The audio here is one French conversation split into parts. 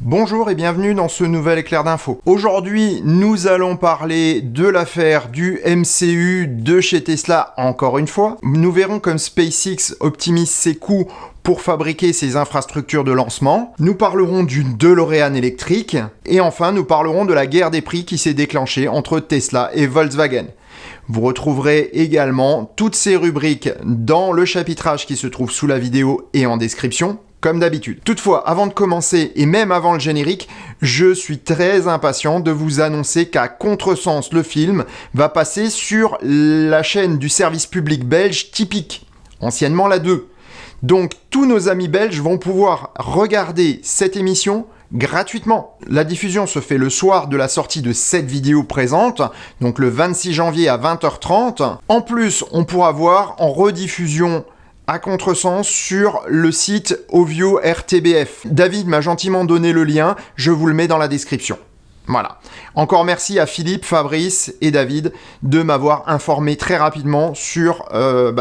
Bonjour et bienvenue dans ce nouvel éclair d'infos. Aujourd'hui, nous allons parler de l'affaire du MCU de chez Tesla encore une fois. Nous verrons comme SpaceX optimise ses coûts pour fabriquer ses infrastructures de lancement. Nous parlerons d'une DeLorean électrique. Et enfin, nous parlerons de la guerre des prix qui s'est déclenchée entre Tesla et Volkswagen. Vous retrouverez également toutes ces rubriques dans le chapitrage qui se trouve sous la vidéo et en description, comme d'habitude. Toutefois, avant de commencer et même avant le générique, je suis très impatient de vous annoncer qu'à Contresens, le film va passer sur la chaîne du service public belge Typique, anciennement la 2. Donc tous nos amis belges vont pouvoir regarder cette émission gratuitement. La diffusion se fait le soir de la sortie de cette vidéo présente, donc le 26 janvier à 20h30. En plus, on pourra voir en rediffusion à Contresens sur le site Ovio RTBF. David m'a gentiment donné le lien, je vous le mets dans la description. Voilà. Encore merci à Philippe, Fabrice et David de m'avoir informé très rapidement sur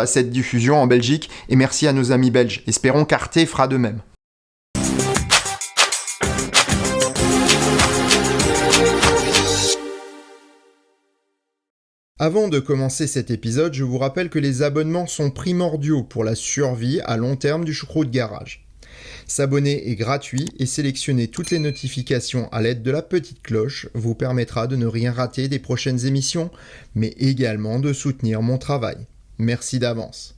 cette diffusion en Belgique, et merci à nos amis belges. Espérons qu'Arte fera de même. Avant de commencer cet épisode, je vous rappelle que les abonnements sont primordiaux pour la survie à long terme du Choucroute Garage. S'abonner est gratuit et sélectionner toutes les notifications à l'aide de la petite cloche vous permettra de ne rien rater des prochaines émissions, mais également de soutenir mon travail. Merci d'avance.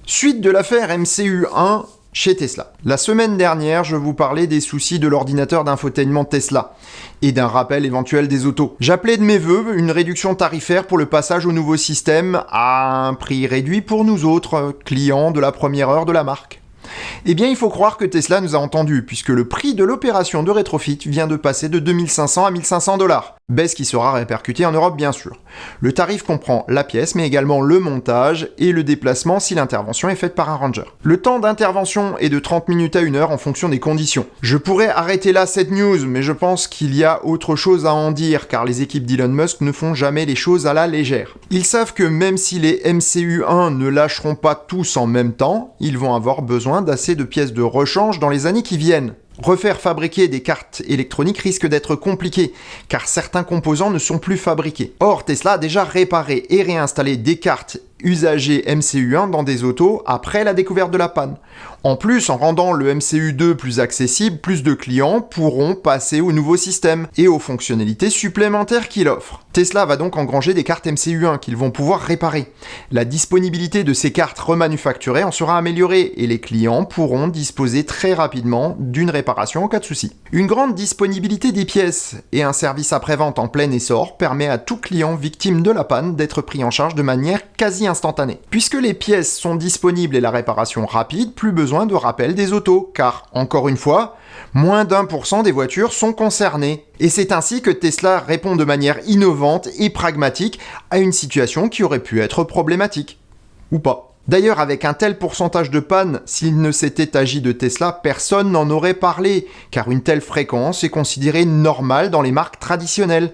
Suite de l'affaire MCU1 chez Tesla. La semaine dernière, je vous parlais des soucis de l'ordinateur d'infotainment Tesla et d'un rappel éventuel des autos. J'appelais de mes vœux une réduction tarifaire pour le passage au nouveau système à un prix réduit pour nous autres, clients de la première heure de la marque. Eh bien, il faut croire que Tesla nous a entendus, puisque le prix de l'opération de rétrofit vient de passer de 2500 à 1500 $. Baisse qui sera répercutée en Europe, bien sûr. Le tarif comprend la pièce, mais également le montage et le déplacement si l'intervention est faite par un ranger. Le temps d'intervention est de 30 minutes à 1 heure en fonction des conditions. Je pourrais arrêter là cette news, mais je pense qu'il y a autre chose à en dire, car les équipes d'Elon Musk ne font jamais les choses à la légère. Ils savent que même si les MCU1 ne lâcheront pas tous en même temps, ils vont avoir besoin d'assez de pièces de rechange dans les années qui viennent. Refaire fabriquer des cartes électroniques risque d'être compliqué, car certains composants ne sont plus fabriqués. Or, Tesla a déjà réparé et réinstallé des cartes usagées MCU1 dans des autos après la découverte de la panne. En plus, en rendant le MCU2 plus accessible, plus de clients pourront passer au nouveau système et aux fonctionnalités supplémentaires qu'il offre. Tesla va donc engranger des cartes MCU1 qu'ils vont pouvoir réparer. La disponibilité de ces cartes remanufacturées en sera améliorée et les clients pourront disposer très rapidement d'une réparation en cas de souci. Une grande disponibilité des pièces et un service après-vente en plein essor permet à tout client victime de la panne d'être pris en charge de manière quasi instantanée. Puisque les pièces sont disponibles et la réparation rapide, plus besoin de rappel des autos, car, encore une fois, moins d'1% des voitures sont concernées. Et c'est ainsi que Tesla répond de manière innovante et pragmatique à une situation qui aurait pu être problématique. Ou pas. D'ailleurs, avec un tel pourcentage de panne, s'il ne s'était agi de Tesla, personne n'en aurait parlé, car une telle fréquence est considérée normale dans les marques traditionnelles,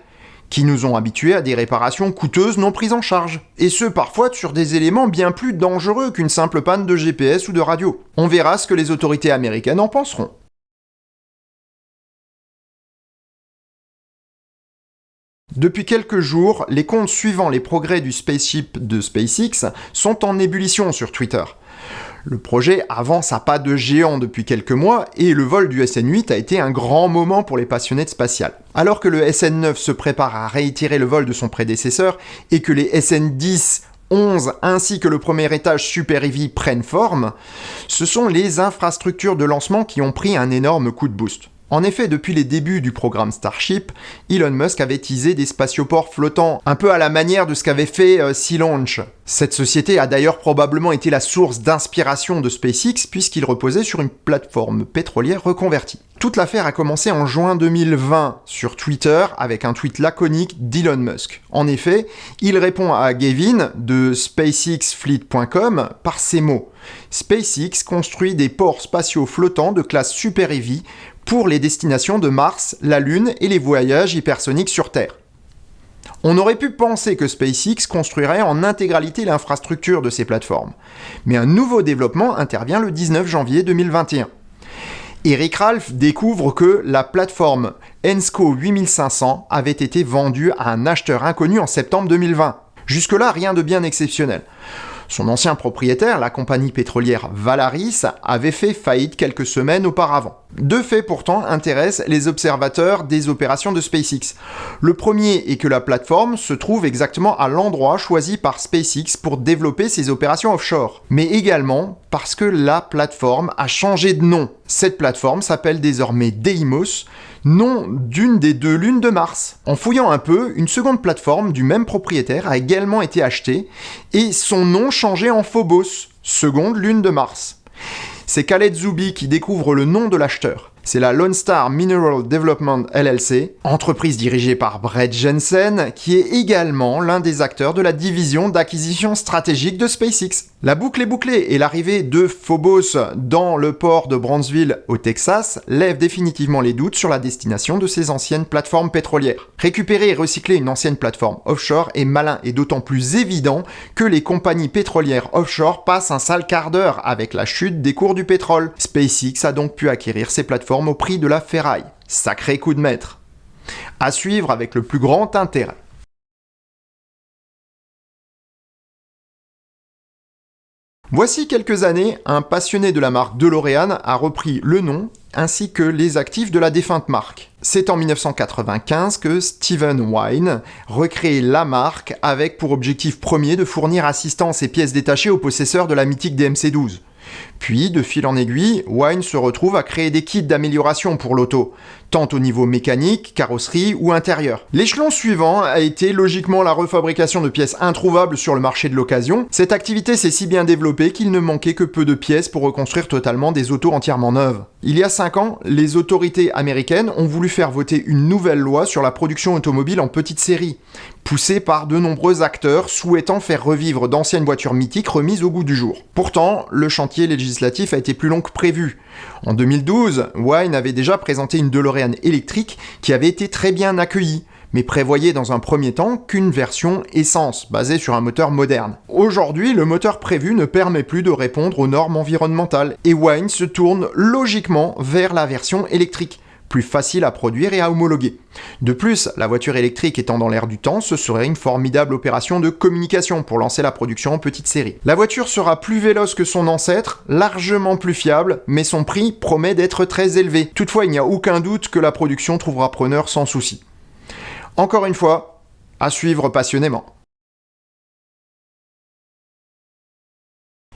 qui nous ont habitués à des réparations coûteuses non prises en charge. Et ce, parfois sur des éléments bien plus dangereux qu'une simple panne de GPS ou de radio. On verra ce que les autorités américaines en penseront. Depuis quelques jours, les comptes suivant les progrès du spaceship de SpaceX sont en ébullition sur Twitter. Le projet avance à pas de géant depuis quelques mois et le vol du SN8 a été un grand moment pour les passionnés de spatial. Alors que le SN9 se prépare à réitérer le vol de son prédécesseur et que les SN10, 11 ainsi que le premier étage Super Heavy prennent forme, ce sont les infrastructures de lancement qui ont pris un énorme coup de boost. En effet, depuis les débuts du programme Starship, Elon Musk avait teasé des spatioports flottants, un peu à la manière de ce qu'avait fait Sea Launch. Cette société a d'ailleurs probablement été la source d'inspiration de SpaceX puisqu'il reposait sur une plateforme pétrolière reconvertie. Toute l'affaire a commencé en juin 2020 sur Twitter avec un tweet laconique d'Elon Musk. En effet, il répond à Gavin de SpaceXFleet.com par ces mots. SpaceX construit des ports spatiaux flottants de classe Super Heavy pour les destinations de Mars, la Lune et les voyages hypersoniques sur Terre. On aurait pu penser que SpaceX construirait en intégralité l'infrastructure de ces plateformes. Mais un nouveau développement intervient le 19 janvier 2021. Eric Ralph découvre que la plateforme Ensco 8500 avait été vendue à un acheteur inconnu en septembre 2020. Jusque-là, rien de bien exceptionnel. Son ancien propriétaire, la compagnie pétrolière Valaris, avait fait faillite quelques semaines auparavant. Deux faits pourtant intéressent les observateurs des opérations de SpaceX. Le premier est que la plateforme se trouve exactement à l'endroit choisi par SpaceX pour développer ses opérations offshore. Mais également parce que la plateforme a changé de nom. Cette plateforme s'appelle désormais Deimos, nom d'une des deux lunes de Mars. En fouillant un peu, une seconde plateforme du même propriétaire a également été achetée et son nom changé en Phobos, seconde lune de Mars. C'est Khaled Zoubi qui découvre le nom de l'acheteur. C'est la Lone Star Mineral Development LLC, entreprise dirigée par Brett Jensen, qui est également l'un des acteurs de la division d'acquisition stratégique de SpaceX. La boucle est bouclée et l'arrivée de Phobos dans le port de Brownsville au Texas lève définitivement les doutes sur la destination de ces anciennes plateformes pétrolières. Récupérer et recycler une ancienne plateforme offshore est malin et d'autant plus évident que les compagnies pétrolières offshore passent un sale quart d'heure avec la chute des cours du pétrole. SpaceX a donc pu acquérir ces plateformes au prix de la ferraille. Sacré coup de maître. À suivre avec le plus grand intérêt. Voici quelques années, un passionné de la marque DeLorean a repris le nom ainsi que les actifs de la défunte marque. C'est en 1995 que Stephen Wynne recrée la marque avec pour objectif premier de fournir assistance et pièces détachées aux possesseurs de la mythique DMC-12. Puis, de fil en aiguille, Wynne se retrouve à créer des kits d'amélioration pour l'auto, tant au niveau mécanique, carrosserie ou intérieur. L'échelon suivant a été logiquement la refabrication de pièces introuvables sur le marché de l'occasion. Cette activité s'est si bien développée qu'il ne manquait que peu de pièces pour reconstruire totalement des autos entièrement neuves. Il y a 5 ans, les autorités américaines ont voulu faire voter une nouvelle loi sur la production automobile en petite série, poussée par de nombreux acteurs souhaitant faire revivre d'anciennes voitures mythiques remises au goût du jour. Pourtant, le chantier législatif a été plus long que prévu. En 2012, Wynne avait déjà présenté une DeLorean électrique qui avait été très bien accueillie, mais prévoyait dans un premier temps qu'une version essence, basée sur un moteur moderne. Aujourd'hui, le moteur prévu ne permet plus de répondre aux normes environnementales, et Wynne se tourne logiquement vers la version électrique, plus facile à produire et à homologuer. De plus, la voiture électrique étant dans l'air du temps, ce serait une formidable opération de communication pour lancer la production en petite série. La voiture sera plus véloce que son ancêtre, largement plus fiable, mais son prix promet d'être très élevé. Toutefois, il n'y a aucun doute que la production trouvera preneur sans souci. Encore une fois, à suivre passionnément.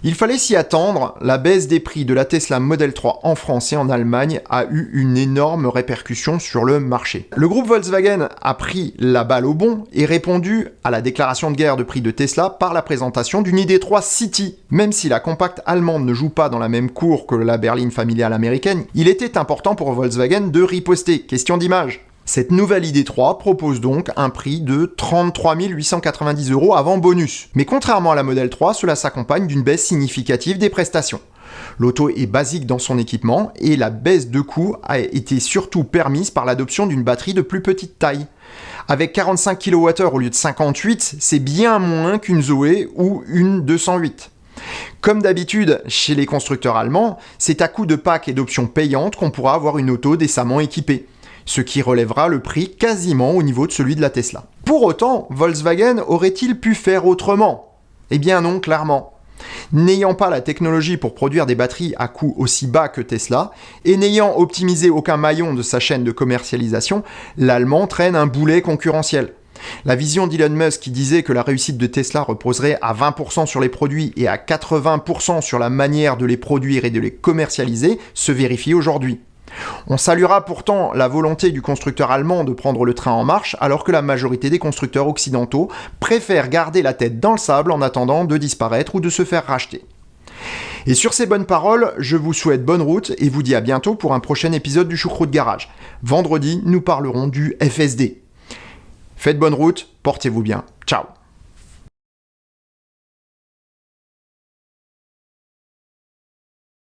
Il fallait s'y attendre, la baisse des prix de la Tesla Model 3 en France et en Allemagne a eu une énorme répercussion sur le marché. Le groupe Volkswagen a pris la balle au bond et répondu à la déclaration de guerre de prix de Tesla par la présentation d'une ID.3 City. Même si la compacte allemande ne joue pas dans la même cour que la berline familiale américaine, il était important pour Volkswagen de riposter, question d'image. Cette nouvelle ID.3 propose donc un prix de 33 890 € avant bonus. Mais contrairement à la Model 3, cela s'accompagne d'une baisse significative des prestations. L'auto est basique dans son équipement et la baisse de coût a été surtout permise par l'adoption d'une batterie de plus petite taille. Avec 45 kWh au lieu de 58, c'est bien moins qu'une Zoé ou une 208. Comme d'habitude chez les constructeurs allemands, c'est à coup de packs et d'options payantes qu'on pourra avoir une auto décemment équipée, ce qui relèvera le prix quasiment au niveau de celui de la Tesla. Pour autant, Volkswagen aurait-il pu faire autrement ? Eh bien non, clairement. N'ayant pas la technologie pour produire des batteries à coût aussi bas que Tesla, et n'ayant optimisé aucun maillon de sa chaîne de commercialisation, l'Allemand traîne un boulet concurrentiel. La vision d'Elon Musk qui disait que la réussite de Tesla reposerait à 20% sur les produits et à 80% sur la manière de les produire et de les commercialiser se vérifie aujourd'hui. On saluera pourtant la volonté du constructeur allemand de prendre le train en marche, alors que la majorité des constructeurs occidentaux préfèrent garder la tête dans le sable en attendant de disparaître ou de se faire racheter. Et sur ces bonnes paroles, je vous souhaite bonne route et vous dis à bientôt pour un prochain épisode du Choucroute Garage. Vendredi, nous parlerons du FSD. Faites bonne route, portez-vous bien. Ciao.